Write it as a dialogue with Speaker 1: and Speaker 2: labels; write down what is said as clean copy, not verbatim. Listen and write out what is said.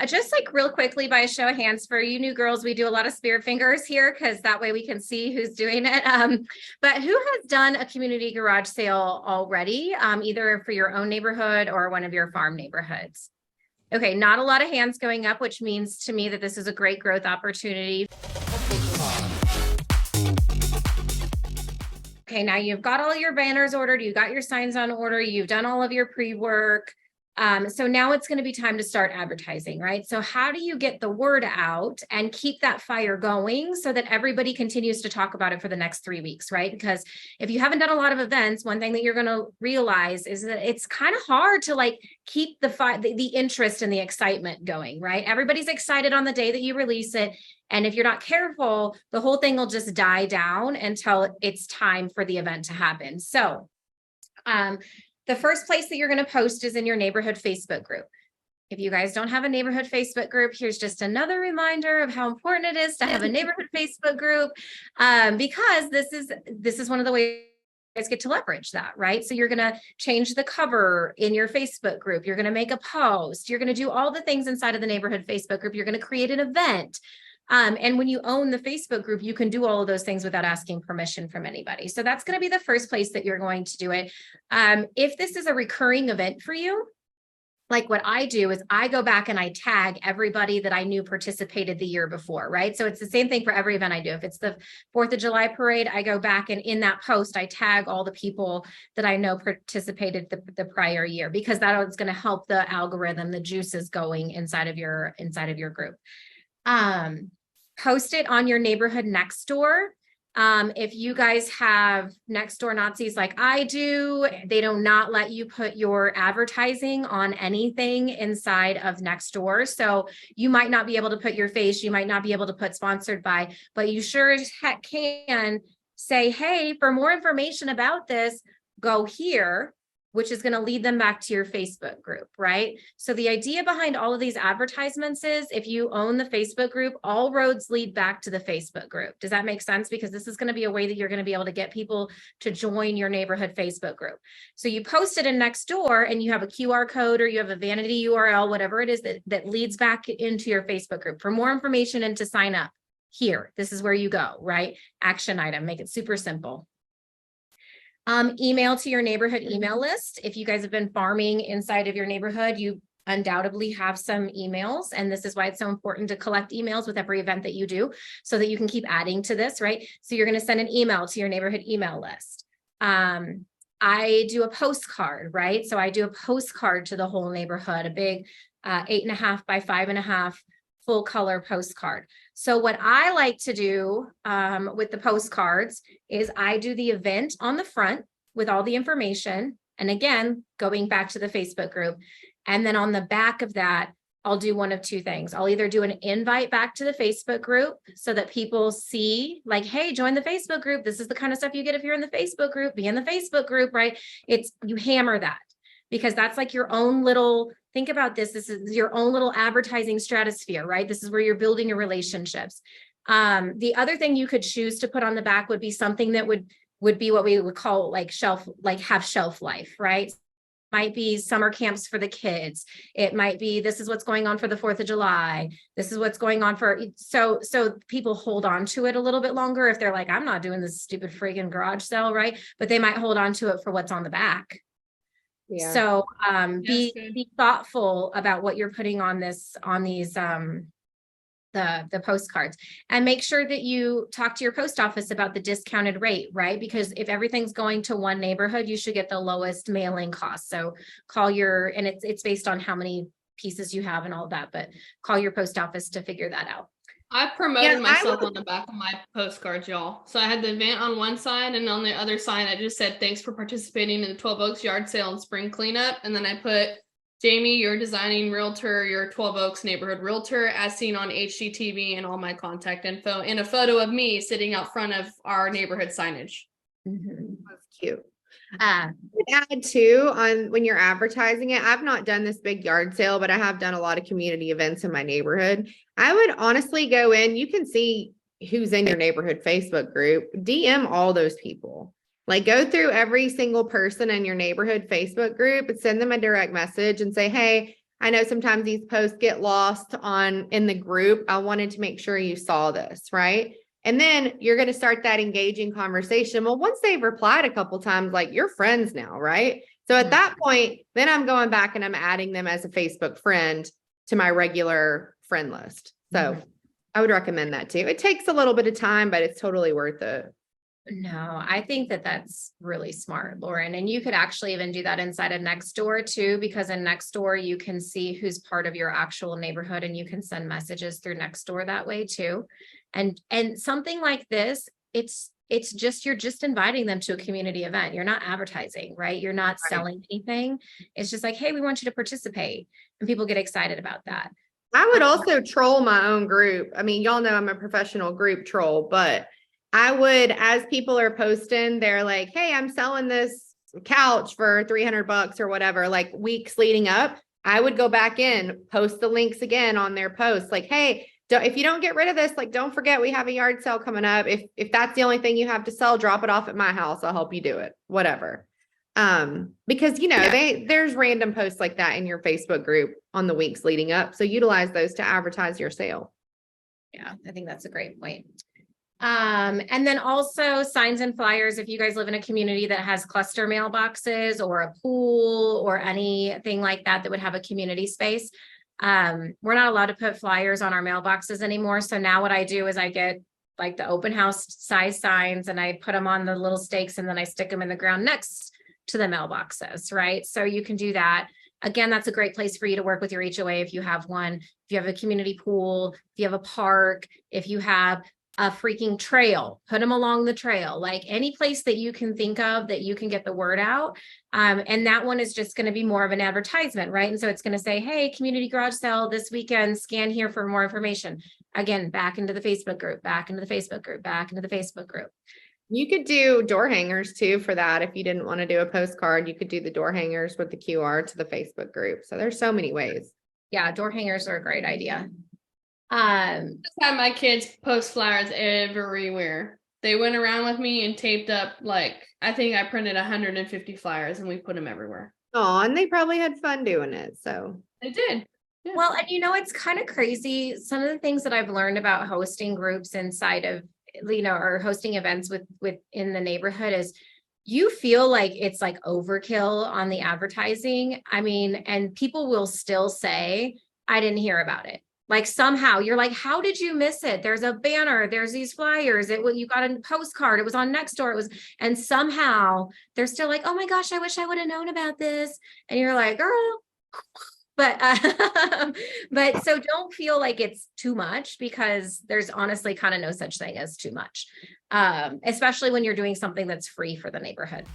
Speaker 1: just like real quickly by a show of hands for you new girls, we do a lot of spirit fingers here because that way we can see who's doing it. But who has done a community garage sale already, either for your own neighborhood or one of your farm neighborhoods? Okay, not a lot of hands going up, which means to me that this is a great growth opportunity. Okay, now you've got all your banners ordered, you got your signs on order, you've done all of your pre-work. So now it's going to be time to start advertising, right? So how do you get the word out and keep that fire going so that everybody continues to talk about it for the next 3 weeks, right? Because if you haven't done a lot of events, one thing that you're going to realize is that it's kind of hard to like keep the interest and the excitement going, right? Everybody's excited on the day that you release it. And if you're not careful, the whole thing will just die down until it's time for the event to happen. So, the first place that you're going to post is in your neighborhood Facebook group. If you guys don't have a neighborhood Facebook group, here's just another reminder of how important it is to have a neighborhood Facebook group, because this is one of the ways you guys get to leverage that, right? So you're going to change the cover in your Facebook group. You're going to make a post. You're going to do all the things inside of the neighborhood Facebook group. You're going to create an event. And when you own the Facebook group, you can do all of those things without asking permission from anybody. So that's going to be the first place that you're going to do it. If this is a recurring event for you, like what I do is I go back and I tag everybody that I knew participated the year before, right? So it's the same thing for every event I do. If it's the 4th of July parade, I go back and in that post, I tag all the people that I know participated the prior year, because that is going to help the algorithm, the juices going inside of your group. Post it on your neighborhood next door. If you guys have next door Nazis like I do, they do not let you put your advertising on anything inside of next door. So you might not be able to put your face, you might not be able to put sponsored by, but you sure as heck can say, hey, for more information about this, go here, which is going to lead them back to your Facebook group, right? So the idea behind all of these advertisements is if you own the Facebook group, all roads lead back to the Facebook group. Does that make sense? Because this is going to be a way that you're going to be able to get people to join your neighborhood Facebook group. So you post it in next door and you have a QR code or you have a vanity URL, whatever it is that leads back into your Facebook group. For more information and to sign up here, this is where you go, right? Action item, make it super simple. Email to your neighborhood email list. If you guys have been farming inside of your neighborhood, you undoubtedly have some emails, and this is why it's so important to collect emails with every event that you do so that you can keep adding to this, right? So you're going to send an email to your neighborhood email list. I do a postcard, right? So I do a postcard to the whole neighborhood, a big 8.5 by 5.5 full color postcard. So what I like to do with the postcards is I do the event on the front with all the information. And again, going back to the Facebook group. And then on the back of that, I'll do one of two things. I'll either do an invite back to the Facebook group so that people see like, hey, join the Facebook group. This is the kind of stuff you get if you're in the Facebook group, be in the Facebook group, right? You hammer that because that's like your own little, think about this. This is your own little advertising stratosphere, right? This is where you're building your relationships. The other thing you could choose to put on the back would be something that would be what we would call like have shelf life, right? Might be summer camps for the kids. It might be, this is what's going on for the 4th of July. This is what's going on for, so people hold on to it a little bit longer if they're like, I'm not doing this stupid friggin' garage sale, right? But they might hold on to it for what's on the back. Yeah. So be thoughtful about what you're putting on these the postcards, and make sure that you talk to your post office about the discounted rate, right? Because if everything's going to one neighborhood, you should get the lowest mailing cost. So call and it's based on how many pieces you have and all that, but call your post office to figure that out.
Speaker 2: I promoted myself on the back of my postcards, y'all. So I had the event on one side, and on the other side, I just said, thanks for participating in the 12 Oaks yard sale and spring cleanup. And then I put, Jamie, your designing realtor, your 12 Oaks neighborhood realtor, as seen on HGTV, and all my contact info, and a photo of me sitting out front of our neighborhood signage.
Speaker 3: Mm-hmm. That's cute. Add too on when you're advertising it. I've not done this big yard sale, but I have done a lot of community events in my neighborhood. I would honestly go in, you can see who's in your neighborhood Facebook group, DM all those people. Like go through every single person in your neighborhood Facebook group and send them a direct message and say, hey, I know sometimes these posts get lost in the group. I wanted to make sure you saw this, right? And then you're going to start that engaging conversation. Well, once they've replied a couple times, like you're friends now, right? So at that point, then I'm going back and I'm adding them as a Facebook friend to my regular friend list. So I would recommend that too. It takes a little bit of time, but it's totally worth it.
Speaker 1: No, I think that that's really smart, Lauren. And you could actually even do that inside of Nextdoor too, because in Nextdoor, you can see who's part of your actual neighborhood and you can send messages through Nextdoor that way too. And something like this, it's just, you're just inviting them to a community event. You're not advertising, right? You're not selling anything. It's just like, hey, we want you to participate. And people get excited about that.
Speaker 3: I would also troll my own group. I mean, y'all know I'm a professional group troll, but I would, as people are posting, they're like, hey, I'm selling this couch for $300 or whatever, like weeks leading up. I would go back in, post the links again on their posts. Like, hey, if you don't get rid of this, like, don't forget we have a yard sale coming up. If that's the only thing you have to sell, drop it off at my house. I'll help you do it, whatever. Because, you know, there's random posts like that in your Facebook group on the weeks leading up. So utilize those to advertise your sale.
Speaker 1: Yeah, I think that's a great point. And then also signs and flyers. If you guys live in a community that has cluster mailboxes or a pool or anything like that, that would have a community space. We're not allowed to put flyers on our mailboxes anymore. So now what I do is I get like the open house size signs and I put them on the little stakes and then I stick them in the ground next to the mailboxes, right? So you can do that. Again, that's a great place for you to work with your HOA if you have one, if you have a community pool, if you have a park, if you have a freaking trail, put them along the trail, like any place that you can think of that you can get the word out. And that one is just going to be more of an advertisement, right? And so it's going to say, hey, community garage sale this weekend, scan here for more information. Again, back into the Facebook group, back into the Facebook group, back into the Facebook group.
Speaker 3: You could do door hangers too for that. If you didn't want to do a postcard, you could do the door hangers with the QR to the Facebook group. So there's so many ways.
Speaker 1: Yeah, door hangers are a great idea.
Speaker 2: Just have my kids post flyers everywhere. They went around with me and taped up, like, I think I printed 150 flyers and we put them everywhere.
Speaker 3: Oh, and they probably had fun doing it. So
Speaker 2: They did. Yeah.
Speaker 1: Well, and you know, it's kind of crazy. Some of the things that I've learned about hosting groups inside of, you know, or hosting events within the neighborhood is you feel like it's like overkill on the advertising. I mean, and people will still say, I didn't hear about it. Like somehow you're like, how did you miss it? There's a banner, there's these flyers, you got a postcard, it was on Nextdoor, and somehow they're still like, oh my gosh, I wish I would have known about this. And you're like, girl, but so don't feel like it's too much, because there's honestly kind of no such thing as too much, especially when you're doing something that's free for the neighborhood.